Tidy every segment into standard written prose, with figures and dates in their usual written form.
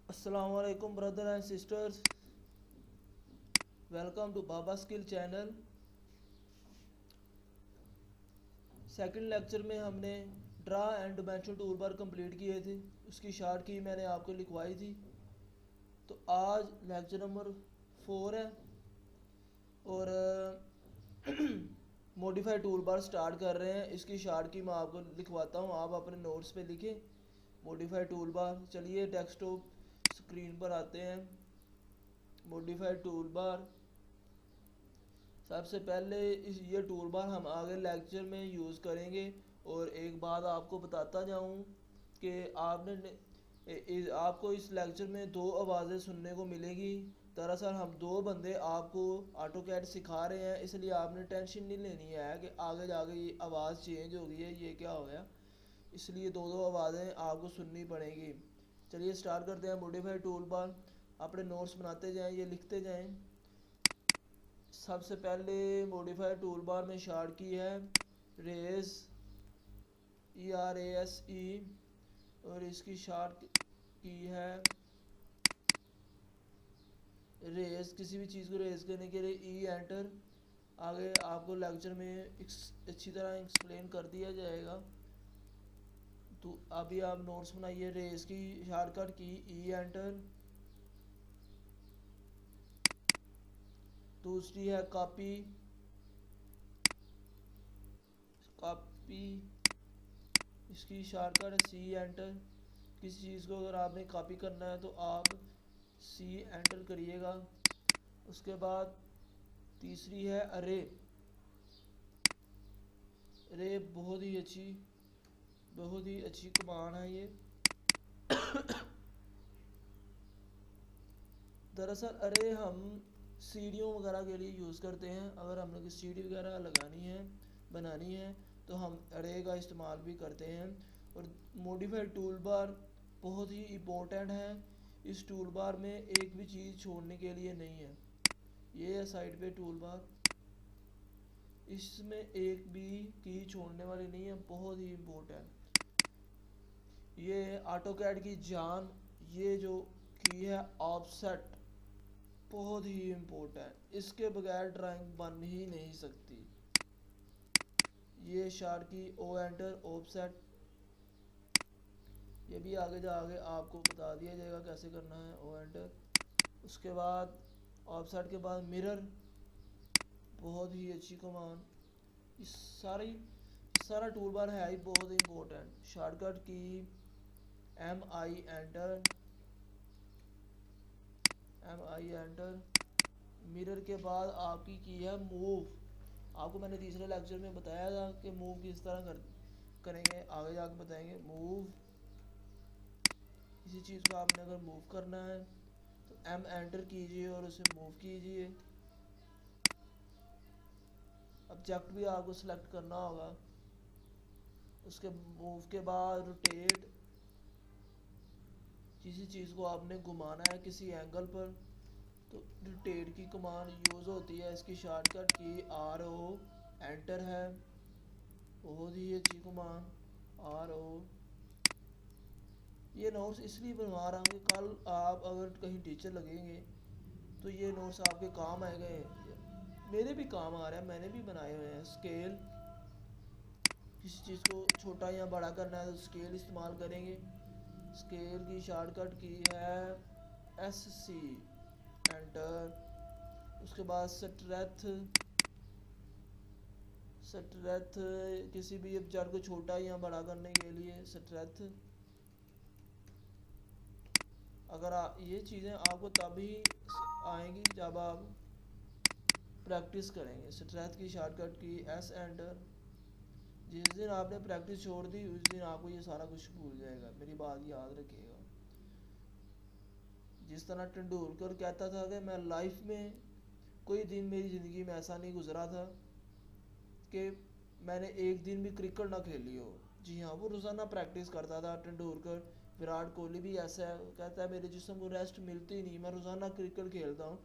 Assalamualaikum brother and sisters. Welcome to Baba Skill channel. Second lecture में हमने draw and dimension tool bar complete किए थे। उसकी short की मैंने आपको लिखवाई थी। तो आज लेक्चर नंबर 4 है और मॉडिफाई टूल बार स्टार्ट कर रहे हैं। इसकी शार्ट की मैं आपको लिखवाता हूँ, आप अपने नोट्स पे लिखें। मॉडिफाई टूल बार, चलिए डेस्कटॉप स्क्रीन पर आते हैं। मॉडिफाई टूल बार, सबसे पहले ये टूल बार हम आगे लेक्चर में यूज़ करेंगे। और एक बात आपको बताता जाऊं कि आपको इस लेक्चर में दो आवाज़ें सुनने को मिलेगी। दरअसल हम दो बंदे आपको ऑटो कैड सिखा रहे हैं, इसलिए आपने टेंशन नहीं लेनी है कि आगे जाके ये आवाज़ चेंज हो गई है, ये क्या हो गया। इसलिए दो दो आवाज़ें आपको सुननी पड़ेंगी। चलिए स्टार्ट करते हैं। मॉडिफाई टूल बार, अपने नोट्स बनाते जाएं, ये लिखते जाएं। सबसे पहले मॉडिफाई टूल बार में शार्ट की है रेस, ERASE, और इसकी शार्ट की है रेस। किसी भी चीज़ को रेस करने के लिए एंटर। आगे आपको लेक्चर में अच्छी तरह एक्सप्लेन कर दिया जाएगा। तो अभी आप नोट्स बनाइए। रेस की शॉर्टकट की एंटर। दूसरी है कॉपी, इसकी शॉर्टकट है C एंटर। किसी चीज़ को अगर आपने कॉपी करना है तो आप C एंटर करिएगा। उसके बाद तीसरी है अरे। अरे बहुत ही अच्छी कमांड है ये। दरअसल अरे हम सीढ़ियों वगैरह के लिए यूज़ करते हैं। अगर हमने कोई सीढ़ी वगैरह बनानी है तो हम अरे का इस्तेमाल भी करते हैं। और मॉडिफाइड टूल बार बहुत ही इम्पोर्टेंट है। इस टूल बार में एक भी चीज़ छोड़ने के लिए नहीं है। ये है साइड पे टूल बार, इसमें एक भी की छोड़ने वाली नहीं है, बहुत ही इम्पोर्टेंट। ये ऑटो कैड की जान, ये जो की है ऑफसेट, बहुत ही इम्पोर्टेंट। इसके बगैर ड्राइंग बन ही नहीं सकती। ये शार्ट की O एंटर, ऑफसेट, ये भी आगे जाके आपको बता दिया जाएगा कैसे करना है, O एंटर। उसके बाद ऑफसेट के बाद मिरर, बहुत ही अच्छी कमांड। इस सारा टूल बार है ही बहुत इम्पोर्टेंट। शॉर्टकट की MI एंटर, मिरर के बाद आपकी की है मूव। आपको मैंने तीसरे लेक्चर में बताया था कि मूव किस तरह करेंगे, आगे जाके बताएंगे। मूव, किसी चीज़ को आपने अगर मूव करना है तो M एंटर कीजिए और उसे मूव कीजिए। ऑब्जेक्ट भी आपको सिलेक्ट करना होगा। उसके मूव के बाद रोटेट, किसी चीज़ को आपने घुमाना है किसी एंगल पर तो रोटेट की कमांड यूज़ होती है। इसकी शॉर्टकट की RO एंटर है, बहुत ही अच्छी कमांड RO। ये नोट्स इसलिए बनवा रहा हूँ कि कल आप अगर कहीं टीचर लगेंगे तो ये नोट्स आपके काम आएंगे। मेरे भी काम आ रहा है, मैंने भी बनाए हुए हैं। स्केल, किसी चीज़ को छोटा या बड़ा करना है तो स्केल इस्तेमाल करेंगे। स्केल की शॉर्टकट की है SC एंटर। उसके बाद स्ट्रेथ, किसी भी ऑब्जेक्ट को छोटा या बड़ा करने के लिए स्ट्रेथ। अगर ये चीज़ें आपको तभी आएंगी जब आप प्रैक्टिस करेंगे। स्ट्रेथ की शॉर्टकट की S एंटर। जिस दिन आपने प्रैक्टिस छोड़ दी उस दिन आपको ये सारा कुछ भूल जाएगा, मेरी बात याद रखिएगा। जिस तरह तेंदुलकर कहता था कि मैं लाइफ में कोई दिन मेरी ज़िंदगी में ऐसा नहीं गुजरा था कि मैंने एक दिन भी क्रिकेट ना खेली हो। जी हाँ, वो रोज़ाना प्रैक्टिस करता था तेंदुलकर। विराट कोहली भी ऐसा है, कहता है मेरे जिस्म को रेस्ट मिलती नहीं, मैं रोज़ाना क्रिकेट खेलता हूँ।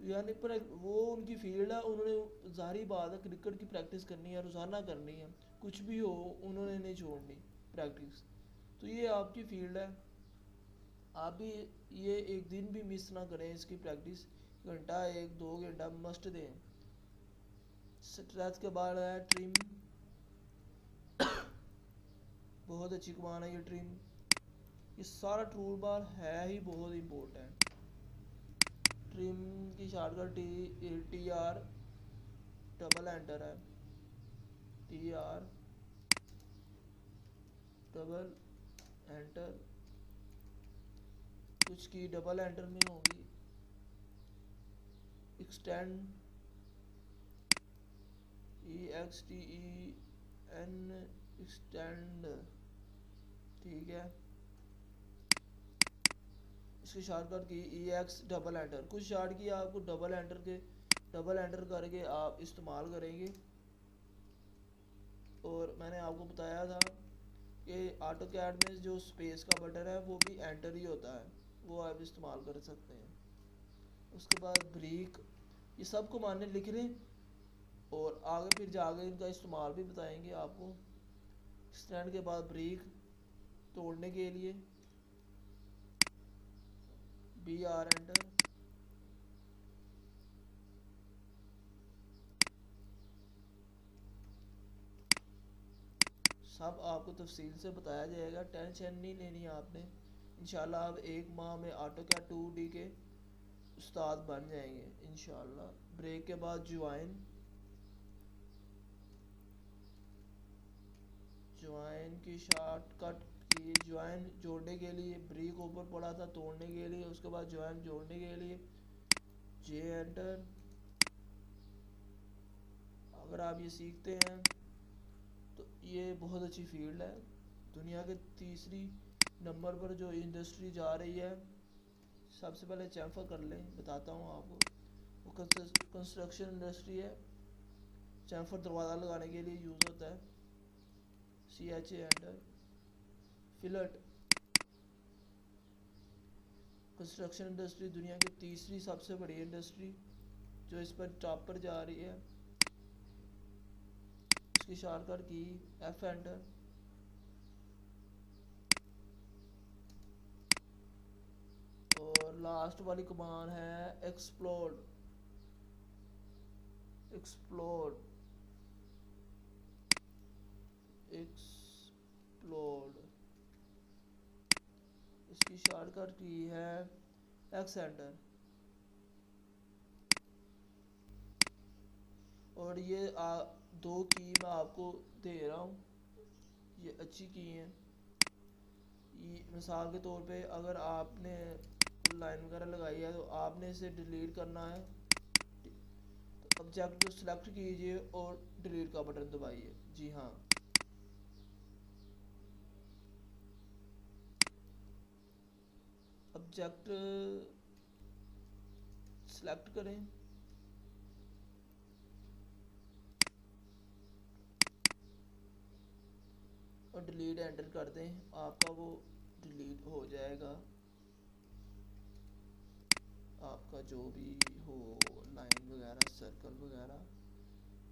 यानी पर वो उनकी फील्ड है, उन्होंने जाहिर बात है क्रिकेट की प्रैक्टिस करनी है, रोज़ाना करनी है, कुछ भी हो उन्होंने नहीं छोड़नी प्रैक्टिस। तो ये आपकी फील्ड है। आप भी ये एक दिन भी मिस ना करें, इसकी प्रैक्टिस घंटा 1-2 घंटा मस्ट दें। स्ट्रेच के बाद है ट्रिम, बहुत अच्छी कमान है ये ट्रिम। ये सारा टूल बार है ही बहुत इम्पोर्टेंट। ट्रिम की शॉर्टकट TR डबल एंटर है, TR डबल एंटर, कुछ की डबल एंटर में होगी। एक्सटेंड EXTEN एक्सटेंड, ठीक है। इसकी शॉर्टकट की EX डबल एंटर, कुछ शॉर्ट की आपको डबल एंटर करके आप इस्तेमाल करेंगे। और मैंने आपको बताया था कि AutoCAD में जो स्पेस का बटन है वो भी एंटर ही होता है, वो आप इस्तेमाल कर सकते हैं। उसके बाद ब्रेक, ये सब को माने लिख लें और आगे फिर जाके इनका इस्तेमाल भी बताएंगे आपको। स्टैंड के बाद ब्रेक तोड़ने के लिए BR एंटर, सब आपको तफसील से बताया जाएगा, टेंशन नहीं लेनी आपने। इंशाल्लाह आप 1 माह में AutoCAD 2D के उस्ताद बन जाएंगे इंशाल्लाह। ब्रेक के बाद ज्वाइन की शॉर्टकट की ज्वाइन जोड़ने के लिए, ब्रेक ऊपर पड़ा था तोड़ने के लिए, उसके बाद ज्वाइन जोड़ने के लिए J एंटर। अगर आप ये सीखते हैं तो ये बहुत अच्छी फील्ड है। दुनिया के तीसरी नंबर पर जो इंडस्ट्री जा रही है, सबसे पहले चैम्फर कर लें, बताता हूँ आपको। वो कंस्ट्रक्शन इंडस्ट्री है, चैम्फर दरवाज़ा लगाने के लिए यूज़ होता है, CHA एंटर। फिलट, कंस्ट्रक्शन इंडस्ट्री दुनिया की तीसरी सबसे बड़ी इंडस्ट्री जो इस पर टॉप पर जा रही है, इसकी शॉर्टकट की F एंटर। और लास्ट वाली कमान है एक्सप्लोड, इसकी शॉर्टकट की है X एंटर। और ये 2 की मैं आपको दे रहा हूँ, ये अच्छी की हैं। ये मिसाल के तौर पे अगर आपने लाइन वगैरह लगाई है तो आपने इसे डिलीट करना है, तो ऑब्जेक्ट को सिलेक्ट कीजिए और डिलीट का बटन दबाइए। जी हाँ, ऑब्जेक्ट सिलेक्ट करें और डिलीट एंटर कर दें, आपका वो डिलीट हो जाएगा। आपका जो भी हो, लाइन वगैरह, सर्कल वगैरह।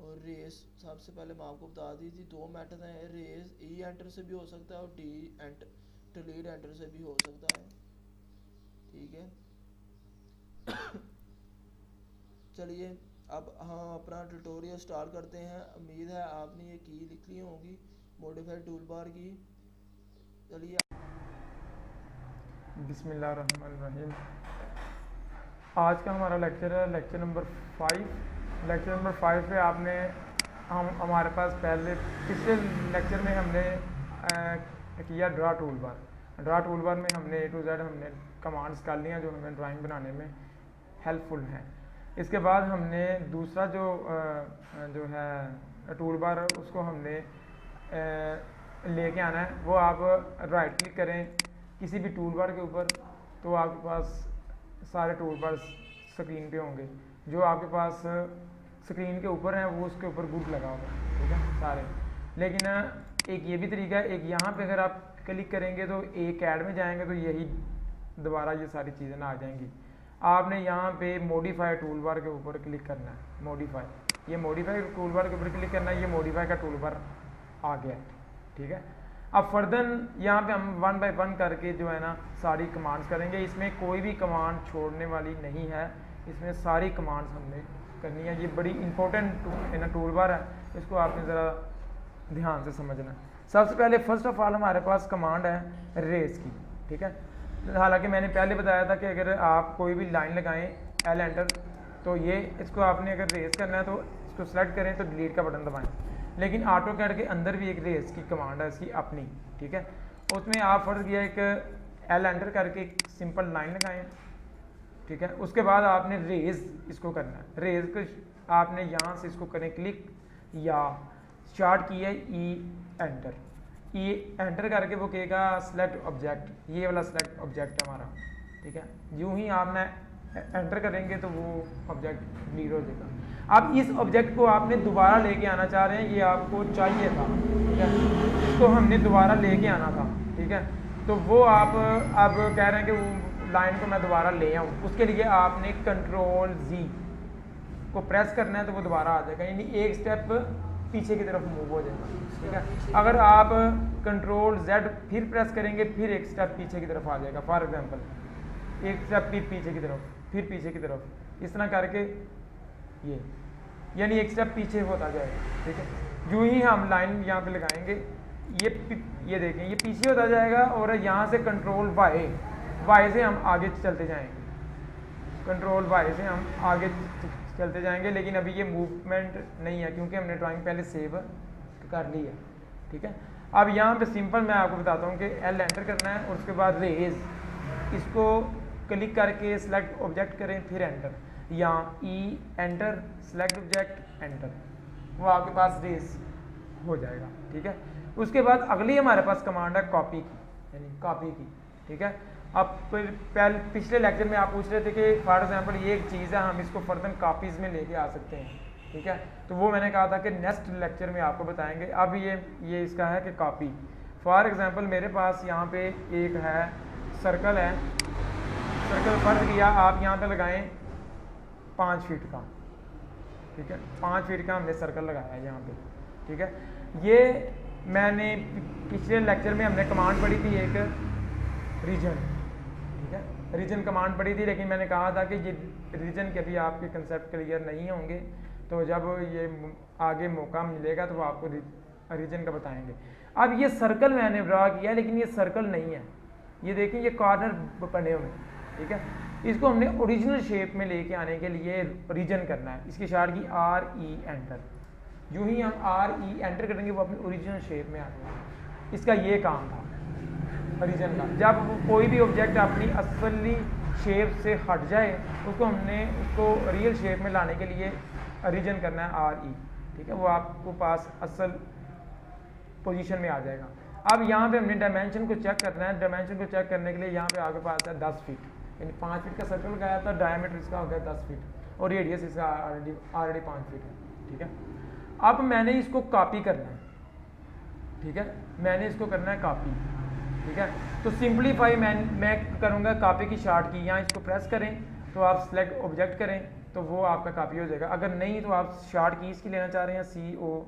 और रेस, सबसे पहले मैं आपको बता दी थी 2 मेथड हैं, रेस E एंटर से भी हो सकता है और डिलीट एंटर से भी हो सकता है, ठीक है। चलिए अब हम अपना ट्यूटोरियल स्टार्ट करते हैं। उम्मीद है आपने ये की लिख ली होंगी, मॉडिफाइड टूल बार की। चलिए, बिस्मिल्लाहिर्रहमानिर्रहीम। आज का हमारा लेक्चर है लेक्चर नंबर 5। लेक्चर नंबर 5 पे आपने हमारे पास पहले पिछले लेक्चर में हमने किया draw tool bar. Draw tool bar में हमने A to Z हमने कमांड्स कर लिया जो हमें ड्राइंग बनाने में हेल्पफुल हैं। इसके बाद हमने दूसरा जो है टूल बार उसको हमने लेके आना है। वो आप राइट क्लिक करें किसी भी टूल बार के ऊपर, तो आपके पास सारे टूल बार स्क्रीन पे होंगे। जो आपके पास स्क्रीन के ऊपर हैं वो उसके ऊपर ग्रुप लगा होगा, ठीक है सारे। लेकिन एक ये भी तरीका है, एक यहाँ पे अगर आप क्लिक करेंगे तो AutoCAD में जाएंगे तो यही दोबारा ये सारी चीज़ें ना आ जाएंगी। आपने यहाँ पे मॉडिफाई टूल बार के ऊपर क्लिक करना है, मॉडिफाई, ये मॉडिफाई टूल बार के ऊपर क्लिक करना है, ये मॉडिफाई का टूल बार आ गया है, ठीक है। अब फर्दर यहाँ पे हम 1 बाय 1 करके जो है ना सारी कमांड्स करेंगे। इसमें कोई भी कमांड छोड़ने वाली नहीं है, इसमें सारी कमांड्स हमने करनी है। ये बड़ी इंपॉर्टेंट टूल बार है, इसको आपने ज़रा ध्यान से समझना है। सबसे पहले फर्स्ट ऑफ ऑल हमारे पास कमांड है रेस की, ठीक है। हालांकि मैंने पहले बताया था कि अगर आप कोई भी लाइन लगाएं एल एंटर, तो ये इसको आपने अगर रेस करना है तो इसको सेलेक्ट करें तो डिलीट का बटन दबाएं। लेकिन ऑटो कैड के अंदर भी एक रेस की कमांड है इसकी अपनी, ठीक है। उसमें आप फर्ज किया एक एल एंटर करके एक सिंपल लाइन लगाएं, ठीक है। उसके बाद आपने रेज इसको करना है। रेज को आपने यहाँ से इसको करें क्लिक या स्टार्ट किया ई एंटर, ई एंटर करके वो कहेगा सेलेक्ट ऑब्जेक्ट, ये वाला सेलेक्ट ऑब्जेक्ट है हमारा, ठीक है। यूं ही आपने एंटर करेंगे तो वो ऑब्जेक्ट डिलीट हो जाएगा। अब इस ऑब्जेक्ट को आपने दोबारा लेके आना चाह रहे हैं, ये आपको चाहिए था, ठीक है। इसको हमने दोबारा लेके आना था, ठीक है। तो वो आप अब कह रहे हैं कि वो लाइन को मैं दोबारा ले आऊँ, उसके लिए आपने कंट्रोल जी को प्रेस करना है तो वो दोबारा आ जाएगा, यानी एक स्टेप पीछे की तरफ मूव हो जाएगा, ठीक है। अगर आप कंट्रोल जेड फिर प्रेस करेंगे फिर एक स्टेप पीछे की तरफ आ जाएगा। फॉर एग्जांपल एक स्टेप फिर पीछे की तरफ, फिर पीछे की तरफ, इस तरह करके ये यानी एक स्टेप पीछे होता जाएगा, ठीक है। यूं ही हम लाइन यहाँ पे लगाएंगे, ये देखें ये पीछे होता जाएगा और यहाँ से कंट्रोल वाई से हम आगे चलते जाएंगे, कंट्रोल वाई से हम आगे चलते जाएंगे। लेकिन अभी ये मूवमेंट नहीं है क्योंकि हमने ड्राइंग पहले सेव कर ली है, ठीक है। अब यहाँ पे सिंपल मैं आपको बताता हूँ कि एल एंटर करना है और उसके बाद रेज, इसको क्लिक करके सिलेक्ट ऑब्जेक्ट करें फिर एंटर, या ई एंटर सेलेक्ट ऑब्जेक्ट एंटर, वो आपके पास रेज हो जाएगा, ठीक है। उसके बाद अगली हमारे पास कमांड है कॉपी की, यानी कॉपी की, ठीक है। अब पिछले लेक्चर में आप पूछ रहे थे कि फॉर एग्जांपल ये एक चीज़ है, हम इसको फर्दर कापीज़ में लेके आ सकते हैं, ठीक है। तो वो मैंने कहा था कि नेक्स्ट लेक्चर में आपको बताएंगे। अब ये इसका है कि कॉपी, फॉर एग्जांपल मेरे पास यहाँ पे एक है सर्कल है, सर्कल फर्ज किया आप यहाँ पे लगाएं 5 फीट का, ठीक है। 5 फीट का हमने सर्कल लगाया है यहाँ पे, ठीक है। ये मैंने पिछले लेक्चर में हमने कमांड पढ़ी थी एक रीजन, ठीक है, रीजन कमांड पढ़ी थी। लेकिन मैंने कहा था कि ये रीजन के भी आपके कंसेप्ट क्लियर नहीं होंगे, तो जब ये आगे मौका मिलेगा तो वो आपको रीजन का बताएंगे। अब ये सर्कल मैंने ड्रा किया लेकिन ये सर्कल नहीं है, ये देखिए ये कॉर्नर बने हुए, ठीक है। इसको हमने ओरिजिनल शेप में लेके आने के लिए रीजन करना है। इसकी शार्ट की आर ई एंटर, यूं ही हम आर ई एंटर करेंगे वो अपनी ओरिजिनल शेप में आ जाएगा। इसका ये काम था रीजन का। जब कोई भी ऑब्जेक्ट अपनी असली शेप से हट जाए उसको हमने उसको रियल शेप में लाने के लिए रीजन करना है आर ई, ठीक है। वो आपको पास असल पोजीशन में आ जाएगा। अब यहाँ पे हमने डायमेंशन को चेक करना है। डायमेंशन को चेक करने के लिए यहाँ पे आगे पास है 10 फीट, यानी 5 फीट का सर्कल लगाया था, डायमीटर इसका हो गया 10 फीट और रेडियस इसका ऑलरेडी 5 फीट है, ठीक है। अब मैंने इसको कॉपी करना है, ठीक है, मैंने इसको करना है कॉपी, ठीक है। तो सिंपलीफाई मैं करूँगा कॉपी की शार्ट की, यहाँ इसको प्रेस करें तो आप सेलेक्ट ऑब्जेक्ट करें तो वो आपका कॉपी हो जाएगा। अगर नहीं तो आप शार्ट की इसकी लेना चाह रहे हैं सी ओ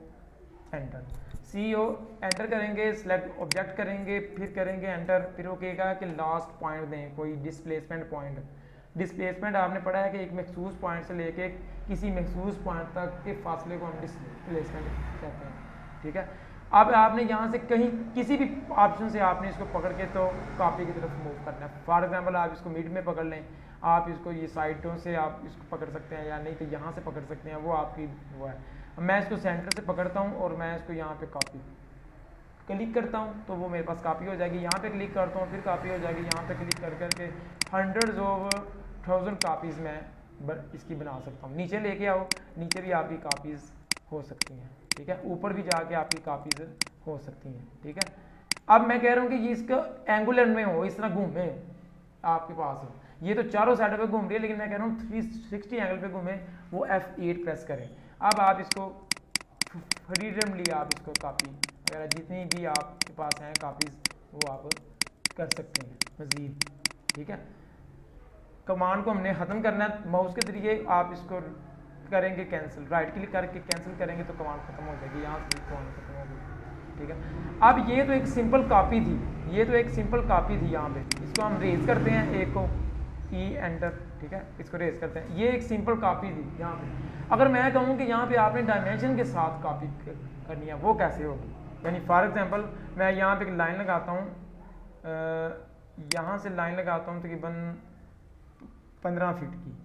एंटर, सी ओ एंटर करेंगे, सेलेक्ट ऑब्जेक्ट करेंगे, फिर करेंगे एंटर, फिर वो कहेगा कि लास्ट पॉइंट दें कोई डिस्प्लेसमेंट पॉइंट। डिस्प्लेसमेंट आपने पढ़ा है कि एक मखसूस पॉइंट से लेके किसी मखसूस पॉइंट तक के फासले को हम डिस्प्लेसमेंट कहते हैं, ठीक है। अब आपने यहाँ से कहीं किसी भी ऑप्शन से आपने इसको पकड़ के तो कॉपी की तरफ मूव करना है। फॉर एग्जांपल आप इसको मिड में पकड़ लें, आप इसको ये साइडों से आप इसको पकड़ सकते हैं या नहीं तो यहाँ से पकड़ सकते हैं, वो आपकी वो है। मैं इसको सेंटर से पकड़ता हूँ और मैं इसको यहाँ पे कॉपी क्लिक करता हूँ तो वो मेरे पास कॉपी हो जाएगी। यहाँ पे क्लिक करता हूँ फिर कॉपी हो जाएगी। यहाँ पे क्लिक कर करके हंड्रेड्स ऑफ 1000 कापीज़ मैं इसकी बना सकता हूँ। नीचे लेके आओ, नीचे भी आपकी कापीज़ हो सकती हैं, ठीक है। ऊपर भी जाके आपकी कापीज़ हो सकती हैं, ठीक है। अब मैं कह रहा हूँ कि ये इसका एंगुलर में हो, इस तरह घूमे आपके पास हो। ये तो चारों साइडों पे घूम रही है लेकिन मैं कह रहा हूँ 360 एंगल पे घूमे, वो F8 प्रेस करें। अब आप इसको फ्रीडमली आप इसको कापी वगैरह जितनी भी आपके पास हैं कापीज़ वो आप कर सकते हैं मज़ीद, ठीक है। कमांड को हमने ख़त्म करना है माउस के तरीके, आप इसको करेंगे कैंसिल, राइट क्लिक करके कैंसिल करेंगे तो कमांड ख़त्म हो जाएगी। यहाँ से कमांड ख़त्म हो गई, ठीक है। अब ये तो एक सिंपल कॉपी थी, ये तो एक सिंपल कॉपी थी यहाँ पे, इसको हम रेज करते हैं, एक को ई एंटर, ठीक है, इसको रेज करते हैं, ये एक सिंपल कॉपी थी यहाँ पे। अगर मैं कहूँ कि यहाँ पे आपने डायमेंशन के साथ कॉपी करनी है, वो कैसे होगी? यानी फॉर एग्जांपल मैं यहाँ पे एक लाइन लगाता हूँ, यहाँ से लाइन लगाता हूँ तकरीबन 15 फीट की,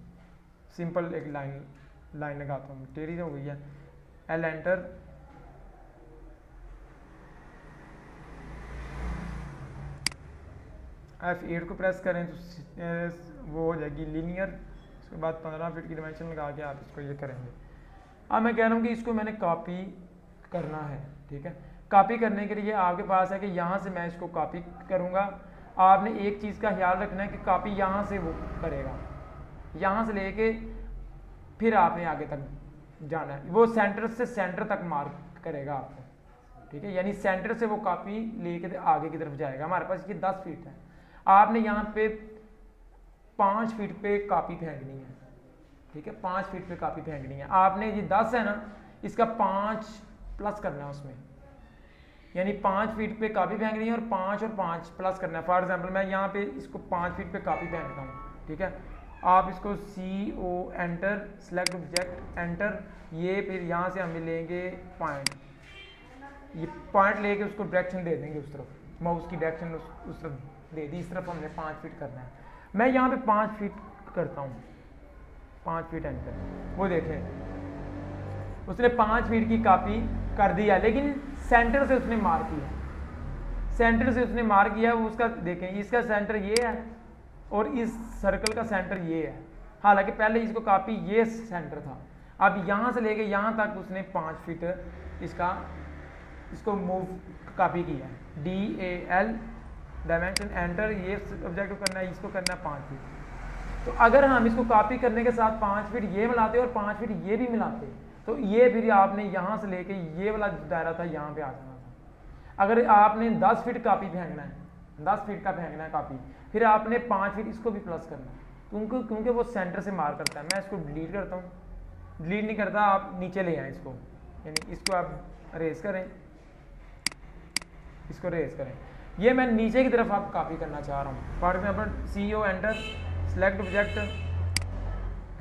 सिंपल एक लाइन लगाता हूँ, टेढ़ी हो गई है, एल एंटर, F8 को प्रेस करें तो वो हो जाएगी लीनियर, उसके बाद 15 फीट की डायमेंशन लगा के आप इसको ये करेंगे। अब मैं कह रहा हूँ कि इसको मैंने कॉपी करना है, ठीक है। कॉपी करने के लिए आपके पास है कि यहाँ से मैं इसको कॉपी करूँगा। आपने एक चीज़ का ख्याल रखना है कि कॉपी यहाँ से वो करेगा, यहाँ से लेके फिर आपने आगे तक जाना है, वो सेंटर से सेंटर तक मार्क करेगा आपको, ठीक है। यानी सेंटर से वो कॉपी लेके आगे की तरफ जाएगा। हमारे पास ये 10 फीट है, आपने यहाँ पे 5 फीट पे कॉपी फेंकनी है, ठीक है, 5 फीट पे कॉपी फेंकनी है। आपने ये 10 है ना, इसका 5 प्लस करना है उसमें, यानी 5 फीट पे कॉपी फेंकनी है और 5 प्लस करना है। फॉर एग्जांपल मैं यहाँ पे इसको 5 फीट पे कॉपी फेंकता हूँ, ठीक है। आप इसको CO enter, select object enter, ये फिर यहाँ से हम लेंगे पॉइंट, ये पॉइंट लेके उसको डायरेक्शन दे देंगे उस तरफ, माउस की डायरेक्शन उस तरफ दे दी, इस तरफ हमने 5 फीट करना है। मैं यहाँ पे 5 फीट करता हूँ, 5 फीट एंटर, वो देखें उसने 5 फीट की कॉपी कर दिया, लेकिन सेंटर से उसने मार किया, सेंटर से उसने मार किया। उसका देखें, इसका सेंटर ये है और इस सर्कल का सेंटर ये है, हालांकि पहले इसको कॉपी ये सेंटर था। अब यहाँ से लेके यहाँ तक उसने 5 फीट इसको मूव कॉपी किया है। DAL डायमेंशन एंटर, ये ऑब्जेक्ट को करना है, इसको करना है 5 फीट। तो अगर हम इसको कॉपी करने के साथ 5 फीट ये मिलाते और 5 फीट ये भी मिलाते, तो ये फिर आपने यहाँ से लेके ये वाला दायरा था यहाँ पे आ जाना था। अगर आपने 10 फीट कॉपी फेंकना है, 10 फीट का फेंकना है कॉपी, फिर आपने 5 फीट इसको भी प्लस करना है, क्योंकि वो सेंटर से मार करता है। मैं इसको डिलीट करता हूँ, डिलीट नहीं करता, आप नीचे ले आए इसको, यानी इसको आप रेज करें, इसको रेज करें, ये मैं नीचे की तरफ आप कॉपी करना चाह रहा हूँ। For example CO enter, select object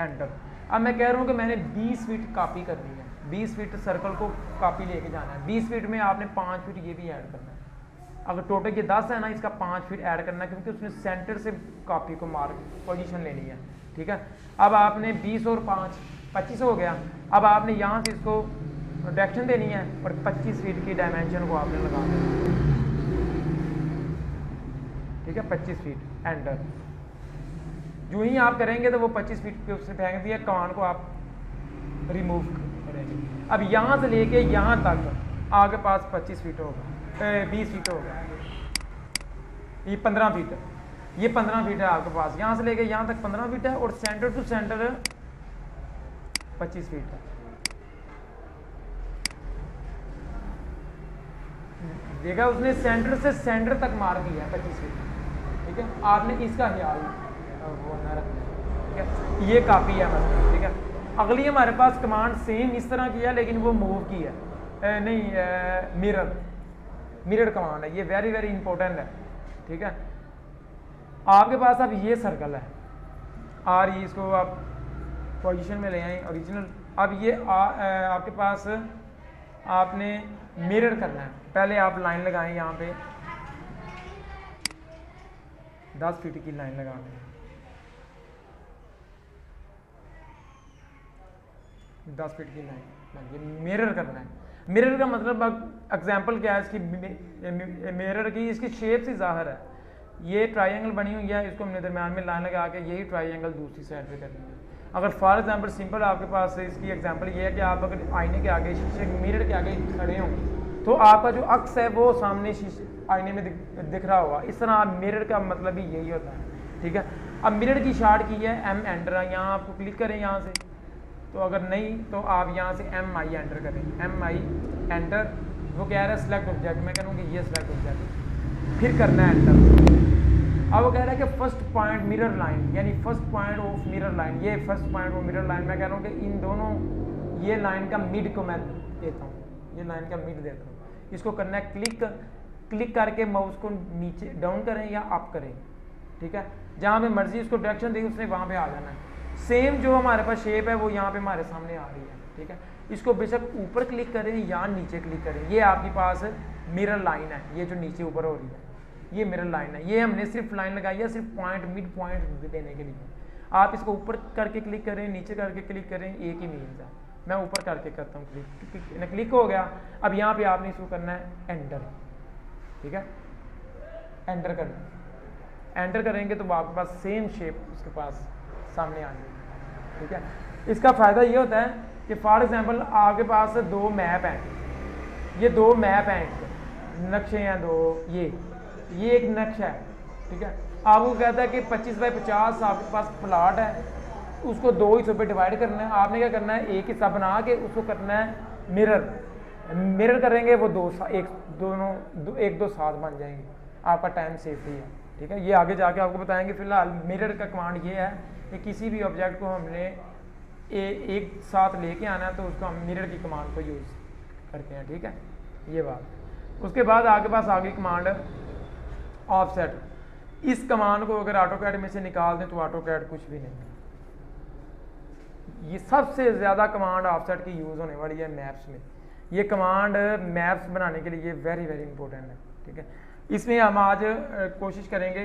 enter. अब मैं कह रहा हूँ कि मैंने 20 फीट कॉपी करनी है, 20 फीट सर्कल को कॉपी लेके जाना है, 20 फीट में आपने 5 फीट ये भी ऐड करना है। अगर टोटल ये 10 है ना, इसका 5 फीट ऐड करना है, क्योंकि उसने सेंटर से कॉपी को मार्क पोजीशन लेनी है, ठीक है। अब आपने 20 और 5 25 हो गया। अब आपने यहाँ से इसको डायरेक्शन देनी है और 25 फीट की डायमेंशन को आपने लगा देना, ठीक है, 25 फीट एंटर। जो ही आप करेंगे तो वो 25 फीट पे उसने फेंक दिया, कमान को आप रिमूव करेंगे। अब यहाँ से लेके यहाँ तक आगे पास 25 फीट होगा, 20 फीट होगा, ये 15 फीट है, ये 15 फीट है आपके पास, यहाँ से लेके यहाँ तक 15 फीट है और सेंटर टू सेंटर 25 फीट है। देखा, उसने सेंटर से सेंटर तक मार दिया है 25 फीट, ठीक है। आपने इसका ख्याल वो ना रखना है, ठीक है। ये काफ़ी है मतलब, ठीक है। अगली हमारे पास कमांड सेम इस तरह की है, लेकिन वो मूव की है, नहीं मिरर कमांड है, ये वेरी वेरी इंपॉर्टेंट है, ठीक है। आपके पास अब ये सर्कल है और ये इसको आप पोजीशन में ले आए ओरिजिनल। अब ये आपके पास आपने मिरर करना है, पहले आप लाइन लगाएं, यहाँ पे 10 फीट की लाइन लगा दें, 10 फीट की लाइन मिरर करना है। मिरर का मतलब एग्जांपल क्या है इसकी, मिरर की इसकी शेप से ज़ाहिर है, ये ट्रायंगल बनी हुई है, इसको हमने दरम्यान में लाइन लगा के यही ट्रायंगल दूसरी साइड पे करनी है। अगर फॉर एग्जांपल सिंपल आपके पास इसकी एग्जांपल ये है कि आप अगर आईने के आगे, शीशे मिरर के आगे खड़े हों, तो आपका जो अक्स है वो सामने शीशे आईने में दिख रहा होगा। इस तरह मिरर का मतलब ही यही होता है, ठीक है। अब मिरर की शार्ट की है M एंटर, यहाँ आपको क्लिक करें यहाँ से, तो अगर नहीं तो आप यहाँ से MI एंटर करें, MI एंटर। वो कह रहा है सेलेक्ट ऑब्जेक्ट, मैं करूँगी ये सेलेक्ट ऑब्जेक्ट, फिर करना है एंटर। अब वो कह रहा है कि फर्स्ट पॉइंट मिरर लाइन, यानी first point of mirror line, ये first point of mirror line. मैं कह रहा हूँ कि इन दोनों ये लाइन का मिड को मैं देता हूँ, ये लाइन का मिड देता हूँ, इसको करना है क्लिक, क्लिक करके माउस को नीचे डाउन करें या अप करें, ठीक है, जहाँ पे मर्जी उसको डायरेक्शन दी उसने वहाँ पे आ जाना है। सेम जो हमारे पास शेप है वो यहाँ पे हमारे सामने आ रही है, ठीक है। इसको बेशक ऊपर क्लिक करें या नीचे क्लिक करें, ये आपके पास मिरर लाइन है, ये जो नीचे ऊपर हो रही है ये मिरर लाइन है। ये हमने सिर्फ लाइन लगाई है सिर्फ पॉइंट, मिड पॉइंट देने के लिए। आप इसको ऊपर करके क्लिक करें, नीचे करके क्लिक करें, एक ही मीन्स है। मैं ऊपर करके करता हूँ क्लिक, क्लिक हो गया। अब यहाँ पे आपने इसको करना है एंटर, ठीक है, एंटर करना है। एंटर करेंगे तो आपके पास सेम शेप उसके पास सामने आ जाएगी, ठीक है। इसका फ़ायदा ये होता है कि फॉर एग्जांपल आपके पास दो मैप हैं, ये दो मैप हैं, नक्शे हैं दो, ये एक नक्शा है, ठीक है। आपको कहता है कि 25 बाई 50 आपके पास प्लाट है, उसको दो हिस्सों पे डिवाइड करना है। आपने क्या करना है, एक हिस्सा बना के उसको करना है मिरर करेंगे, वो एक दो साथ बन जाएंगे, आपका टाइम सेफ ही है, ठीक है। ये आगे जाके आपको बताएंगे। फिलहाल मिरर का कमांड ये है कि किसी भी ऑब्जेक्ट को हमने एक साथ लेके आना है तो उसको हम मिरर की कमांड को यूज़ करते हैं, ठीक है, ये बात। उसके बाद आपके पास आगे कमांड ऑफसेट। इस कमांड को अगर ऑटोकैड में से निकाल दें तो ऑटोकैड कुछ भी नहीं है। ये सबसे ज़्यादा कमांड ऑफसेट की यूज़ होने वाली है मैप्स में। ये कमांड मैप्स बनाने के लिए वेरी वेरी इंपॉर्टेंट है, ठीक है। इसमें हम आज कोशिश करेंगे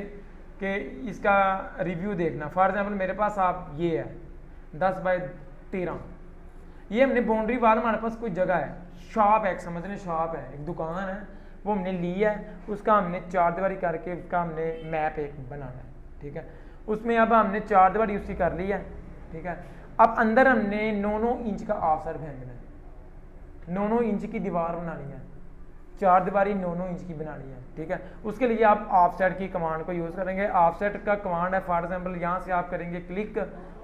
कि इसका रिव्यू देखना। फॉर एग्जांपल मेरे पास आप ये है 10 बाई 13, ये हमने बाउंड्री वाल, हमारे पास कोई जगह है, शॉप है, समझ लें शॉप है, एक दुकान है, वो हमने ली है, उसका हमने 4 दीवारी करके उसका हमने मैप एक बनाना है, ठीक है। उसमें अब हमने 4 दीवारी उसकी कर ली है, ठीक है। अब अंदर हमने 9-9 इंच का ऑफसेट फेंकना है, 9-9 इंच की दीवार बनानी है, 4 दीवारी 9-9 इंच की बनानी है, ठीक है। उसके लिए आप ऑफसेट की कमांड को यूज़ करेंगे। ऑफसेट का कमांड है, फॉर एग्जांपल यहाँ से आप करेंगे क्लिक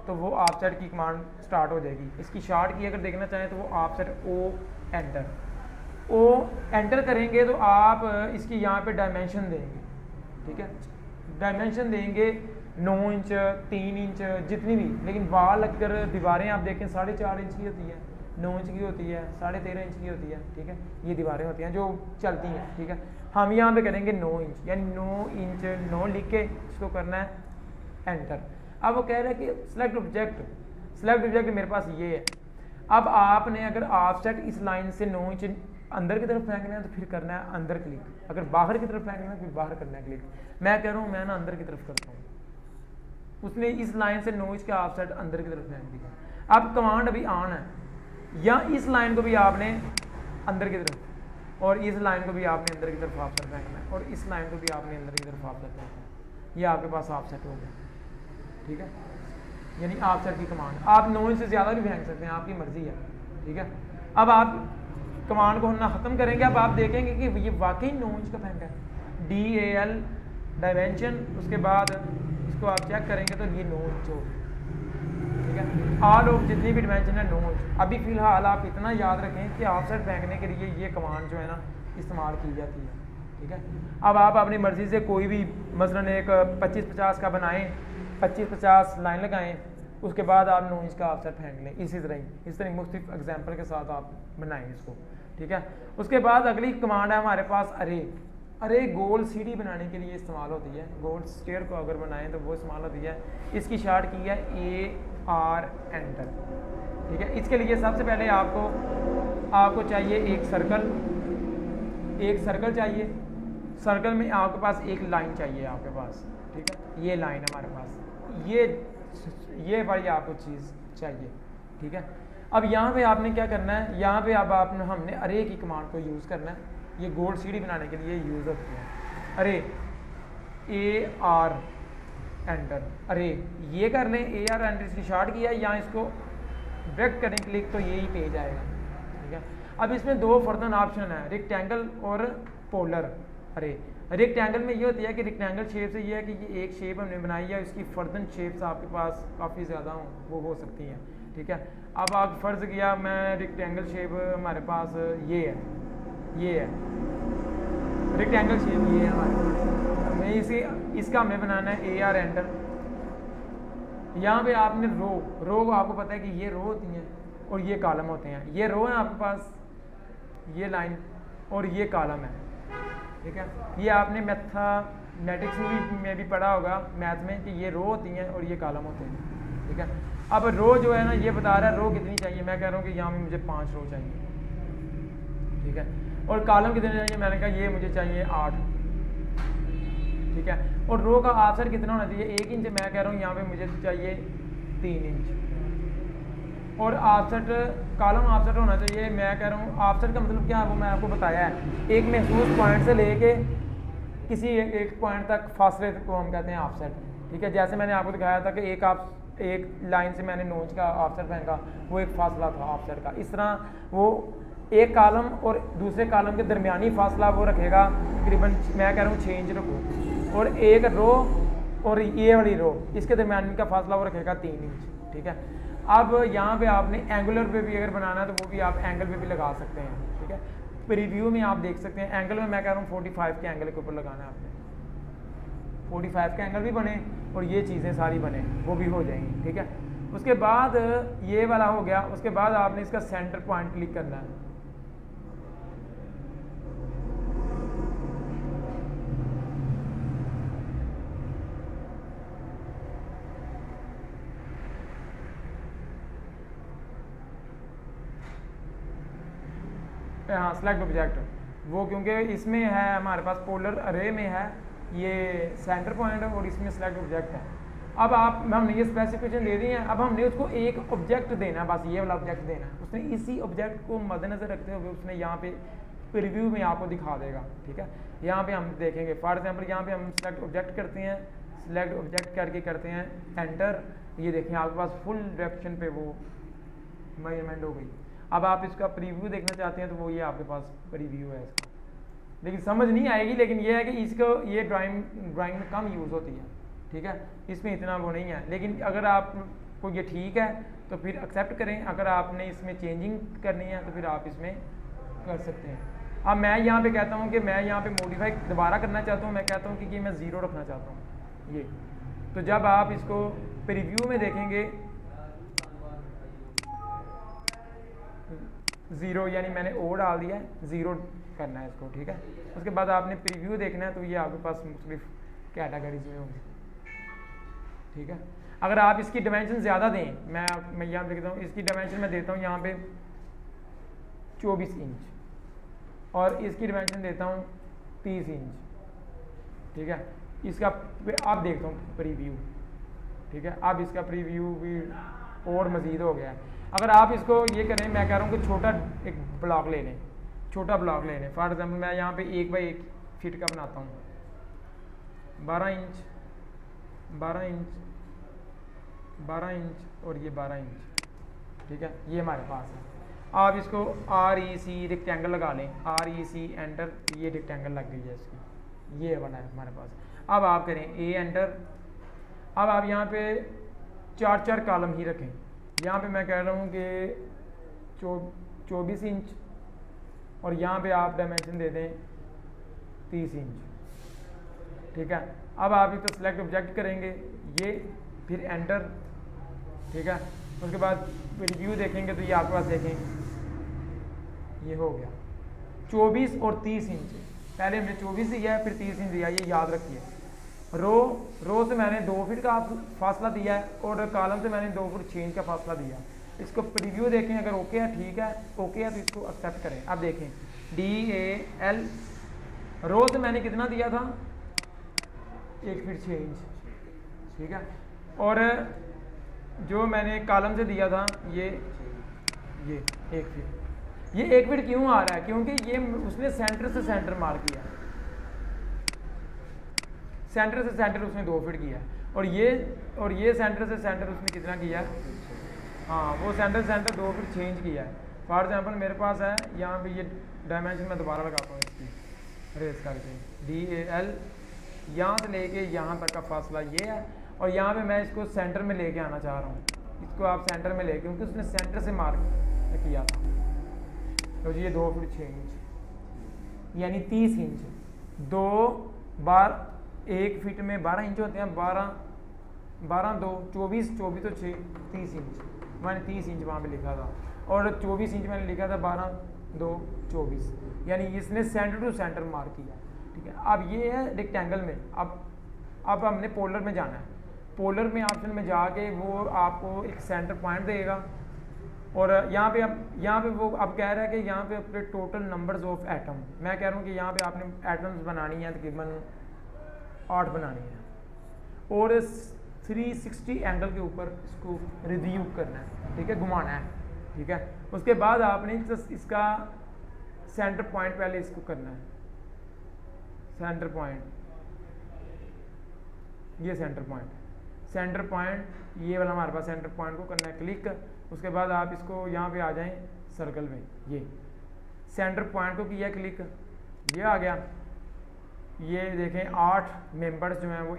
तो वो ऑफसेट की कमांड स्टार्ट हो जाएगी। इसकी शॉर्ट की अगर देखना चाहें तो वो ऑफसेट ओ एंटर करेंगे तो आप इसकी यहाँ पे डायमेंशन देंगे, ठीक है, डायमेंशन देंगे 9 इंच 3 इंच जितनी भी, लेकिन वाल अगर दीवारें आप देखें 4.5 इंच की होती है, 9 इंच की होती है, 13.5 इंच की होती है, ठीक है। ये दीवारें होती हैं जो चलती हैं, ठीक है। हम यहाँ पे करेंगे 9 इंच, यानी 9 इंच 9 लिख के इसको करना है एंटर। अब वो कह रहा है कि सेलेक्ट ऑब्जेक्ट मेरे पास ये है। अब आपने अगर ऑफसेट इस लाइन से 9 इंच अंदर की तरफ फेंकना है तो फिर करना है अंदर क्लिक, अगर बाहर की तरफ फेंकना है फिर बाहर करना है क्लिक। मैं कह रहा हूँ मैं ना अंदर की तरफ करता हूँ, उसने इस लाइन से 9 इंच का ऑफसेट अंदर की तरफ फेंक दिया। अब कमांड अभी ऑन है, या इस लाइन को भी आपने अंदर की तरफ, और इस लाइन को भी आपने अंदर की तरफ ऑफसेट फेंकना है, और इस लाइन को भी आपने अंदर की तरफ ऑफसेट फेंकना है। ये आपके पास ऑफसेट हो गया, ठीक है, यानी ऑफसेट की कमांड। आप 9 इंच से ज़्यादा भी फेंक सकते हैं, आपकी मर्जी है, ठीक है। अब आप कमांड को हम ना ख़त्म करेंगे। अब आप देखेंगे कि ये वाकई 9 इंच का फेंका है, DAL डायमेंशन, उसके बाद इसको आप चेक करेंगे तो ये 9 इंच हो, ठीक है। ऑल ऑफ जितनी भी डायमेंशन है 9 इंच। अभी फ़िलहाल आप इतना याद रखें कि ऑफसेट फेंकने के लिए ये कमांड जो है ना इस्तेमाल की जाती है, ठीक है। अब आप अपनी मर्ज़ी से कोई भी मसलन एक 25-50 का बनाएं, 25-50 लाइन लगाएं, उसके बाद आप 9 इंच का ऑफसेट फेंक लें। इस तरह मुख्तलिफ एग्जाम्पल के साथ आप बनाएं इसको, ठीक है। उसके बाद अगली कमांड है हमारे पास अरे गोल सीढ़ी बनाने के लिए इस्तेमाल होती है। गोल स्टेयर को अगर बनाएं तो वो इस्तेमाल होती है। इसकी शॉर्ट की है AR एंटर, ठीक है। इसके लिए सबसे पहले आपको चाहिए एक सर्कल चाहिए। सर्कल में आपके पास एक लाइन चाहिए आपके पास, ठीक है। ये लाइन हमारे पास ये वाली आपको चीज़ चाहिए, ठीक है। अब यहाँ पे आपने क्या करना है, यहाँ पे अब हमने अरे की कमांड को यूज़ करना है। ये गोल सीढ़ी बनाने के लिए यूज़ होती है अरे, AR एंटर। अरे ये कर लें, AR एंटर इसकी शॉर्ट किया, या इसको डायरेक्ट करें क्लिक तो यही पेज आएगा, ठीक है। अब इसमें 2 फर्दर ऑप्शन है, रेक्टेंगल और पोलर। अरे रेक्टेंगल में ये होती है कि रेक्टेंगल शेप से ये है कि ये एक शेप हमने बनाई है, इसकी फर्दर शेप्स आपके पास काफ़ी ज़्यादा हों, वो हो सकती हैं, ठीक है। अब आप फ़र्ज़ किया मैं रेक्टेंगल शेप हमारे पास ये है रेक्टेंगल शेप, ये है हमारे पास। मैं इसका हमें बनाना है AR एंटर। यहाँ पे आपने रो आपको पता है कि ये रो होती हैं और ये कॉलम होते हैं। ये रो है आपके पास, ये लाइन और ये कॉलम है, ठीक है। ये आपने मैथमेटिक्स में भी पढ़ा होगा, मैथ में, कि ये रो होती हैं और ये कॉलम होते हैं, ठीक है। अब रो जो है ना, ये बता रहा है रो कितनी चाहिए, मैं कह रहा हूँ कि यहाँ पे मुझे 5 रो चाहिए, ठीक है। और कॉलम कितने चाहिए, मैंने कहा ये मुझे चाहिए 8, ठीक है। और रो का ऑफसेट कितना होना चाहिए, 1 इंच, मैं कह रहा हूँ यहाँ पे मुझे चाहिए 3 इंच। और ऑफसेट, कॉलम ऑफसेट होना चाहिए, मैं कह रहा हूँ ऑफसेट का मतलब क्या है वो मैं आपको बताया है, एक महसूस पॉइंट से लेके किसी एक पॉइंट तक फासले को हम कहते हैं ऑफसेट, ठीक है। जैसे मैंने आपको दिखाया था कि एक लाइन से मैंने नोच का ऑफसेट फेंका, वो एक फासला था ऑफसेट का। इस तरह वो एक कॉलम और दूसरे कॉलम के दरमियानी फासला वो रखेगा तकरीबन, मैं कह रहा हूँ 6 इंच रखो, और एक रो और ये वाली रो, इसके दरमियान का फासला वो रखेगा 3 इंच, ठीक है। अब यहाँ पे आपने एंगुलर पे भी अगर बनाना है तो वो भी आप एंगल पे भी लगा सकते हैं, ठीक है। प्रीव्यू में आप देख सकते हैं, एंगल में मैं कह रहा हूँ 45 के एंगल के ऊपर लगाना है आपने, 45 के एंगल भी बने और ये चीज़ें सारी बने, वो भी हो जाएंगी, ठीक है। उसके बाद ये वाला हो गया, उसके बाद आपने इसका सेंटर पॉइंट क्लिक करना है, हाँ सेलेक्ट ऑब्जेक्ट, वो क्योंकि इसमें है हमारे पास पोलर अरे में है ये सेंटर पॉइंट और इसमें सेलेक्ट ऑब्जेक्ट है। अब हमने ये स्पेसिफिकेशन दे दी है, अब हमने उसको एक ऑब्जेक्ट देना है, बस ये वाला ऑब्जेक्ट देना है। उसने इसी ऑब्जेक्ट को मद्देनजर रखते हुए उसने यहाँ पे प्रीव्यू में आपको दिखा देगा, ठीक है। यहाँ पे हम देखेंगे फॉर एग्जांपल, यहाँ पे हम सेलेक्ट ऑब्जेक्ट करते हैं, सेलेक्ट ऑब्जेक्ट करके करते हैं एंटर, ये देखें आपके पास फुल डायरेक्शन पे वो मेजरमेंट हो गई। अब आप इसका प्रीव्यू देखना चाहते हैं तो वो ये आपके पास प्रीव्यू है इसका, लेकिन समझ नहीं आएगी, लेकिन ये है कि इसको ये ड्राइंग में कम यूज़ होती है, ठीक है, इसमें इतना वो नहीं है। लेकिन अगर आपको ये ठीक है तो फिर एक्सेप्ट करें, अगर आपने इसमें चेंजिंग करनी है तो फिर आप इसमें कर सकते हैं। अब मैं यहाँ पे कहता हूँ कि मैं यहाँ पे मॉडिफाई दोबारा करना चाहता हूँ, मैं कहता हूँ कि ये मैं 0 रखना चाहता हूँ ये। तो जब आप इसको प्रीव्यू में देखेंगे 0 यानी मैंने ओ डाल दिया है, 0 करना है इसको, ठीक है। उसके बाद आपने प्रीव्यू देखना है तो ये आपके पास मुख्तलिफ कैटेगरीज में होंगे, ठीक है। अगर आप इसकी डायमेंशन ज़्यादा दें, मैं यहाँ देखता हूँ इसकी डायमेंशन मैं देता हूँ यहाँ पे 24 इंच और इसकी डायमेंशन देता हूँ 30 इंच, ठीक है। इसका आप देखता हूँ प्रीव्यू, ठीक है। अब इसका प्रीव्यू भी और मज़ीद हो गया है। अगर आप इसको ये करें, मैं कह रहा हूँ कि छोटा एक ब्लॉक ले लें, छोटा ब्लॉक ले लें। फॉर एग्जांपल मैं यहाँ पे 1 बाई 1 फीट का बनाता हूँ, 12 इंच 12 इंच 12 इंच और ये 12 इंच, ठीक है। ये हमारे पास है। आप इसको REC रेक्टेंगल लगा लें, REC एंटर, ये रेक्टेंगल लग गई है इसकी, ये बना है हमारे पास। अब आप करें A एंटर। अब आप यहाँ पे 4 कॉलम ही रखें। यहाँ पे मैं कह रहा हूँ कि 24 इंच और यहाँ पे आप डायमेंशन दे दें 30 इंच, ठीक है। अब आप ये तो सिलेक्ट ऑब्जेक्ट करेंगे ये, फिर एंटर, ठीक है। उसके बाद रिव्यू देखेंगे तो ये आपके पास देखें ये हो गया 24 और 30 इंच। पहले हमने 24 दिया है, फिर 30 इंच दिया, ये याद रखिए। रो से मैंने 2 फीट का फासला दिया है और कॉलम से मैंने 2 फुट 6 इंच का फासला दिया। इसको प्रीव्यू देखें, अगर ओके है ठीक है, ओके है तो इसको एक्सेप्ट करें। अब देखें DAL, रो से मैंने कितना दिया था 1 फीट 6 इंच, ठीक है। और जो मैंने कॉलम से दिया था ये 1 फीट। ये 1 फीट क्यों आ रहा है? क्योंकि ये उसने सेंटर से सेंटर मार्क किया, सेंटर से सेंटर उसने 2 फीट किया और ये सेंटर से सेंटर उसने कितना किया? हाँ, वो सेंटर से सेंटर 2 फीट 6 इंच किया है। फॉर एग्जांपल मेरे पास है यहाँ पे ये डायमेंशन मैं दोबारा लगाता हूँ इसकी रेस करके, DAL, यहाँ से लेके यहाँ तक का फासला ये है और यहाँ पे मैं इसको सेंटर में लेके आना चाह रहा हूँ। इसको आप सेंटर में ले, क्योंकि उसने सेंटर से मार्क किया था। तो ये 2 फीट 6 इंच यानी 30 इंच। 2 बार 1 फीट में 12 इंच होते हैं, 12 2 24 24 तो 6 30 इंच, मैंने 30 इंच वहाँ पे लिखा था और 24 इंच मैंने लिखा था 12 2 24, यानी इसने सेंटर टू सेंटर मार्क किया। ठीक है, अब ये है रेक्टेंगल में। अब हमने पोलर में जाना है। पोलर में ऑप्शन में जाके वो आपको एक सेंटर पॉइंट देगा, और यहाँ पे वो अब कह रहा है कि यहाँ पे अपने टोटल नंबर्स ऑफ एटम, मैं कह रहा हूँ कि यहाँ पे आपने एटम्स बनानी है तकरीबन 8 बनानी है, और 360 एंगल के ऊपर इसको रिव्यू करना है। ठीक है, घुमाना है। ठीक है, उसके बाद आपने इसका सेंटर पॉइंट पहले इसको करना है। सेंटर पॉइंट, ये सेंटर पॉइंट ये वाला हमारे पास सेंटर पॉइंट को करना है क्लिक। उसके बाद आप इसको यहाँ पे आ जाएं सर्कल में, ये सेंटर पॉइंट को किया क्लिक, ये आ गया। ये देखें 8 मेंबर्स जो हैं वो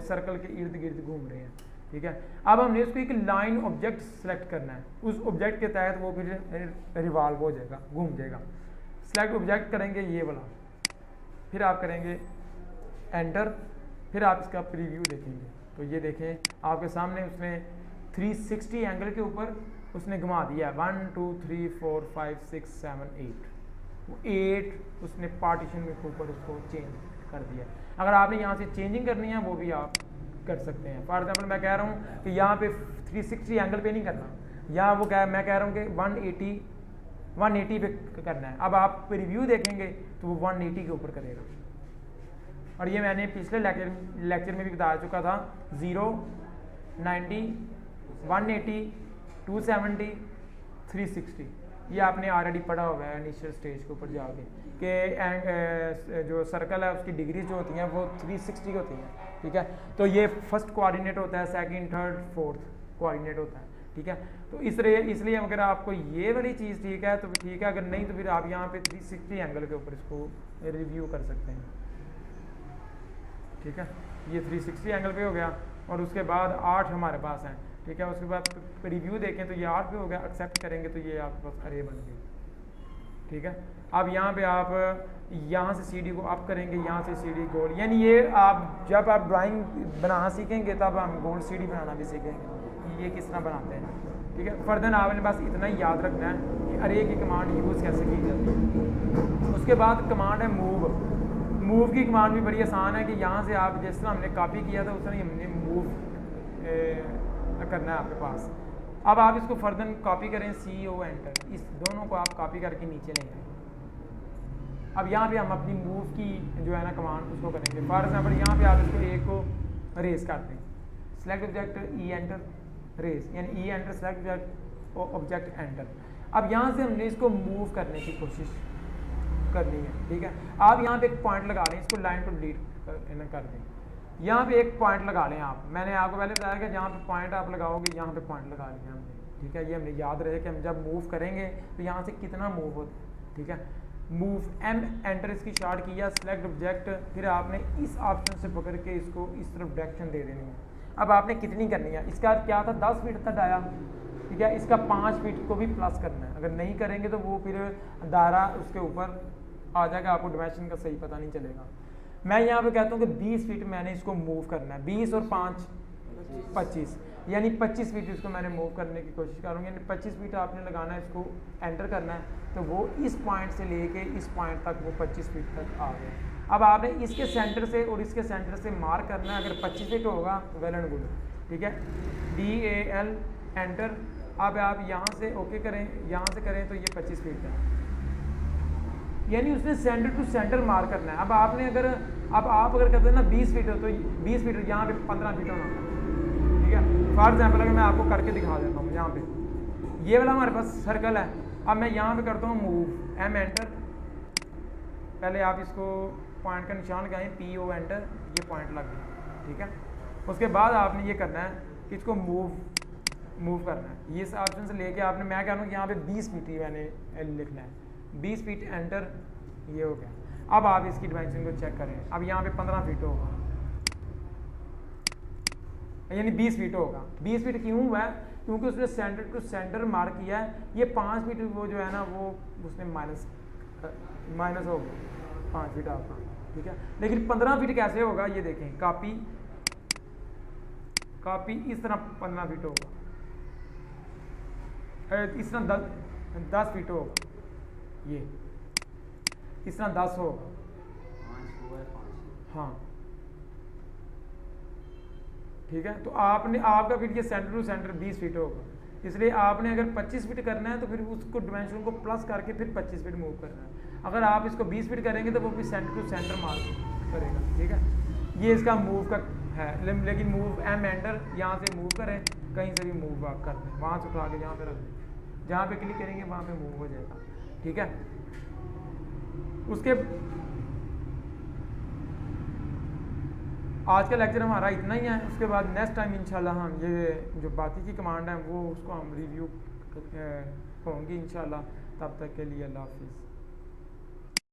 सर्कल के इर्द गिर्द घूम रहे हैं। ठीक है, अब हमने इसको एक लाइन ऑब्जेक्ट सेलेक्ट करना है, उस ऑब्जेक्ट के तहत वो फिर रिवॉल्व हो जाएगा, घूम जाएगा। सेलेक्ट ऑब्जेक्ट करेंगे ये वाला, फिर आप करेंगे एंटर, फिर आप इसका प्रीव्यू देखेंगे तो ये देखें आपके सामने उसने 360 एंगल के ऊपर उसने घुमा दिया। 1 2 3 4 5 6 7 8, वो 8 उसने पार्टीशन के ऊपर उसको चेंज कर दिया। अगर आपने यहाँ से चेंजिंग करनी है वो भी आप कर सकते हैं। फॉर एग्जाम्पल मैं कह रहा हूँ कि यहाँ पे 360 एंगल पे नहीं करना, यहाँ वो मैं कह रहा हूँ कि 180 पे करना है। अब आप रिव्यू देखेंगे तो वो 180 के ऊपर करेगा। और ये मैंने पिछले लेक्चर में भी बता चुका था, 0 90 180 270 360, ये आपने ऑलरेडी पढ़ा हुआ है इनिशियल स्टेज के ऊपर जाके कि जो सर्कल है उसकी डिग्रीज जो होती हैं वो 360 की होती हैं। ठीक है, तो ये फर्स्ट कोऑर्डिनेट होता है, सेकंड थर्ड फोर्थ कोऑर्डिनेट होता है। ठीक है, तो इसलिए अगर आपको ये वाली चीज़ ठीक है तो ठीक है, अगर नहीं तो फिर आप यहाँ पे 360 एंगल के ऊपर इसको रिव्यू कर सकते हैं। ठीक है, ये 360 एंगल पे हो गया, और उसके बाद 8 हमारे पास हैं। ठीक है, उसके बाद रिव्यू देखें तो ये 8 पे हो गया, एक्सेप्ट करेंगे तो ये आपके पास अरे बन गई। ठीक है, अब यहाँ पे आप यहाँ से सीढ़ी को अप करेंगे, यहाँ से सीढ़ी गोल, यानी ये आप जब आप ड्राइंग बनाना सीखेंगे तब हम गोल सीढ़ी बनाना भी सीखेंगे ये किस तरह बनाते हैं। ठीक है, फर्दर आपने बस इतना ही याद रखना है कि अरे की कमांड यूज़ कैसे की जाती है। उसके बाद कमांड है मूव की कमांड भी बड़ी आसान है कि यहाँ से आप जिस तरह हमने कॉपी किया था उस तरह हमने मूव करना है आपके पास। अब आप इसको फर्दर कॉपी करें, CO एंटर, इस दोनों को आप कॉपी करके नीचे लेंगे। अब यहाँ पे हम अपनी मूव की जो है ना कमांड उसको करेंगे। फॉर एग्जाम्पल यहाँ पे आप इसको एक को रेस करते हैं, select object E enter erase, यानी E enter select object enter. अब यहाँ से हमने इसको मूव करने की कोशिश करनी है। ठीक है, आप यहाँ पे एक पॉइंट लगा लें, इसको लाइन को डिलीट कर दें। यहाँ पे एक पॉइंट लगा लें आप, मैंने आपको पहले बताया कि जहाँ पे पॉइंट आप लगाओगे यहाँ पे पॉइंट लगा लें हमने। ठीक है, ये हमें याद रहे कि हम जब मूव करेंगे तो यहाँ से कितना मूव होता है। ठीक है, मूव M एंटर इसकी शॉर्ट किया, सेलेक्ट ऑब्जेक्ट, फिर आपने इस ऑप्शन से पकड़ के इसको इस तरफ डायरेक्शन दे देनी है। अब आपने कितनी करनी है, इसका क्या था 10 फीट तक आया। ठीक है, इसका 5 फीट को भी प्लस करना है, अगर नहीं करेंगे तो वो फिर दायरा उसके ऊपर आ जाएगा, आपको डायमेंशन का सही पता नहीं चलेगा। मैं यहाँ पे कहता हूँ कि 20 फीट मैंने इसको मूव करना है, 20 और 5 25, यानी 25 फीट इसको मैंने मूव करने की कोशिश करूँगी। यानी 25 फीट आपने लगाना है, इसको एंटर करना है तो वो इस पॉइंट से लेके इस पॉइंट तक वो 25 फीट तक आ गए। अब आपने इसके सेंटर से और इसके सेंटर से मार्क करना है, अगर 25 फीट होगा वेल एंड गुड। ठीक है, DAL एंटर। अब आप यहाँ से ओके करें, यहाँ से करें तो ये 25 फीट है, यानी उसने सेंटर टू सेंटर मार्क करना है। अब आपने अगर आप अगर कहते हैं ना 20 फीट हो तो 20 फीट यहाँ पे 15 फीट होना। ठीक है, फॉर एग्जाम्पल अगर मैं आपको करके दिखा देता हूँ, यहाँ पे ये वाला हमारे पास सर्कल है। अब मैं यहाँ पे करता हूँ मूव M एंटर, पहले आप इसको पॉइंट का निशान लगाएं, PO एंटर, ये पॉइंट लग गया। ठीक है, उसके बाद आपने ये करना है कि इसको मूव करना है, ये इस ऑप्शन से लेके आपने, मैं कह रहा हूँ कि यहाँ पे 20 फीट ही मैंने लिखना है, 20 फीट एंटर, ये हो गया। अब आप इसकी डायमेंशन को चेक करें, अब यहाँ पे 15 फीट होगा, यानी 20 फीट होगा। 20 फीट क्यों हुआ है, क्योंकि उसने सेंटर टू सेंटर मार्क किया है। ये 5 फीट वो जो है ना वो उसने माइनस हो गया 5 फीट आपका। ठीक है, लेकिन 15 फीट कैसे होगा ये देखें, कॉपी इस तरह 15 फीट होगा, इस तरह 10 फीट होगा। ये इस तरह 10 होगा। 5 हुआ है 5। हाँ ठीक है, तो आपने आपका फिर ये सेंटर टू सेंटर 20 फीट होगा, इसलिए आपने अगर 25 फीट करना है तो फिर उसको डिमेंशन को प्लस करके फिर 25 फीट मूव करना है। अगर आप इसको 20 फीट करेंगे तो वो भी सेंटर टू सेंटर मार्क करेगा। ठीक है, ये इसका मूव का है। लेकिन मूव एम एंटर यहाँ से मूव करें, कहीं से भी मूव आप कर दें, वहाँ से उठा के यहाँ पे रख दें, जहाँ पे क्लिक करेंगे वहाँ पे मूव हो जाएगा। ठीक है, उसके आज का लेक्चर हमारा इतना ही है। उसके बाद नेक्स्ट टाइम इंशाल्लाह हम ये जो बाकी की कमांड है वो उसको हम रिव्यू होंगी इंशाल्लाह। तब तक के लिए अल्लाह हाफिज़।